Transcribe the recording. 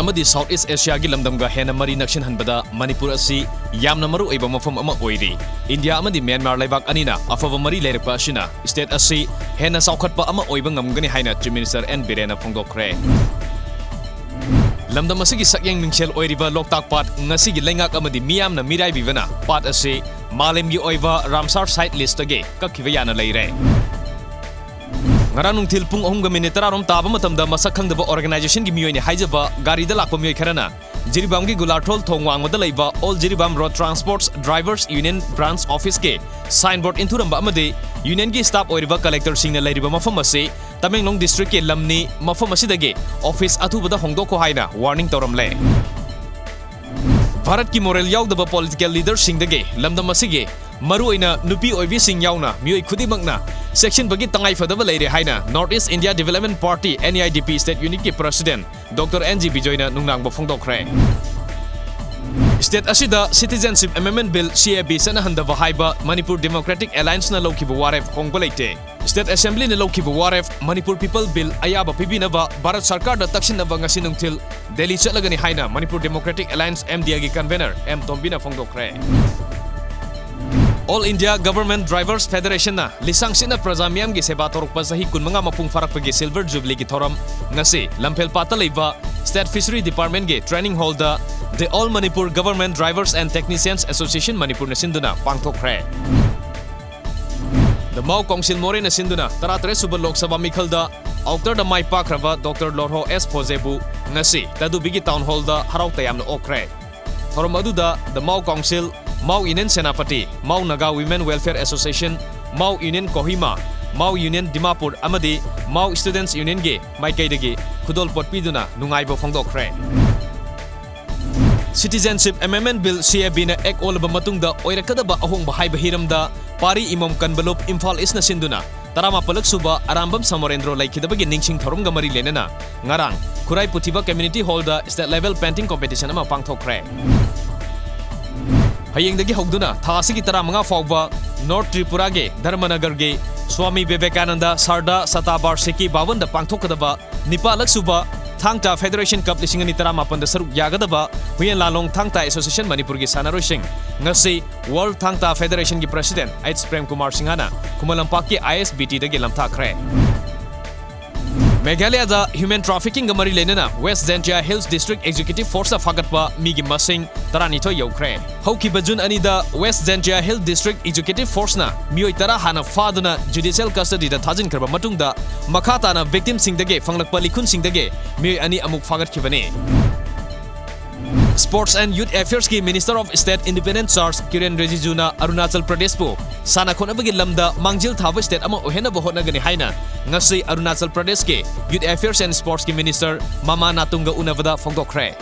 amadi Southeast Asia gi lamdamga hena mari nakshin hanbada Manipur asi yamna maru oiba mafam ama oiri. India amadi Myanmar laibak anina afava mari leirakpa asina state asi hena saukhatpa ama oiba ngamgani haina Chief Minister N Birena phongdokre. Lamdam asigi sakyang mingchel oiriba Loktak Pat ngasigi lengak amadi miyamna mirai bivana pat asi malemgi oiba Ramsar site list age kakhiba yana leire. Ngaranung tilpung 3 rom taba matamda masak khangdaba organization gi miyoi ni haijaba gari da lakpa miyoi kharana JIRIBAM gi Gularthol thongwang mada leiba All JIRIBAM Road Transports Drivers Union Branch Office ke signboard inturamba amade union gi staff oiriba collector singna leiriba mafam ase Tamenglong district ke lamni mafam asidage office athubada hongdoko haina warning tawramle. Bharat ki moral yaudaba political leaders singdage lamdam asige maruina nupi oibi sing yauna miyoi khudimangna section bagi tangai fadaba leire haina Northeast India Development Party NIDP State Unit ki President Dr. NG Bijoyna nungnang bo phongdokre. State asida Citizenship Amendment Bill CAB sana handaba haiba Manipur Democratic Alliance na lokiba waref hongba leite. State Assembly na lokiba waref Manipur People Bill ayaba pibinaba Bharat Sarkar da taksinaba ngasi nungtil Delhi chatlagani haina Manipur Democratic Alliance MDA gi convener M Tombina phongdokre. All India Government Drivers Federation na lisang sina prajamiam gi seba torukpa sahi kunmanga mapung farakpagi Silver Jubilee gi thoram ngasi Lampel Pata leiba State Fishery Department gi training hall da The All Manipur Government Drivers and Technicians Association Manipur na sinduna pangthokre. The Mau Council More na sinduna 13 suba Lok Sabha mikhalda Autor da mai pakraba Dr. Lorho S Pozebu ngasi tadu bigi town hall da harau tayamna okre. Thoram aduda The Mau Council Mau Union Senapati, Mau Naga Women Welfare Association, Mau Union Kohima, Mau Union Dimapur amadi Mau Students Union ge maikaidagi khudol potpiduna nungaibo phongdokre. Citizenship Amendment Bill CAB na ek olaba matungda oirakadaba ahongba haiba hiramda pari imam kanbalop Imphal East na sinduna tarama palak suba arambam Samarendra laikidabagi ningsing thorumga mari lenana ngarang Kurai Puthiba Community Hall da state level painting competition ama pangthokre. Hayengdagi hogduna thasigi taramanga fawba North Tripura ge Dharmanagar ge Swami Vivekananda Sarda Satabar Seki 52 da pangthokadaba nipalak suba Thangta Federation Cup 2018 da saruk yagadaba Huyen Lalong Thangta Association Manipur gi sanarosing ngasi World Thangta Federation gi President H Prem Kumar Singhana Kumalampak ki ISBT da gi lamthakre. Meghalaya da human trafficking ga mari lenana West Zentia Hills District Executive Force fagatpa migi masing taranito yokre. Haukiba June ani da West Zentia Hill District Executive Force na miyoi tara hana faduna judicial custody da thajin karba matungda makhata na victim singdage fanglakpa likhun singdage miyoi ani amuk fagatkibane. Sports and Youth Affairs ki Minister of State Independent Charge Kiren Rijiju na Arunachal Pradesh po sana khonabagi lamda mangjil thaba state ama ohena bohona gani haina ngasi Arunachal Pradesh ke Youth Affairs and Sports ki Minister Mama Natunga unavada phongdokre.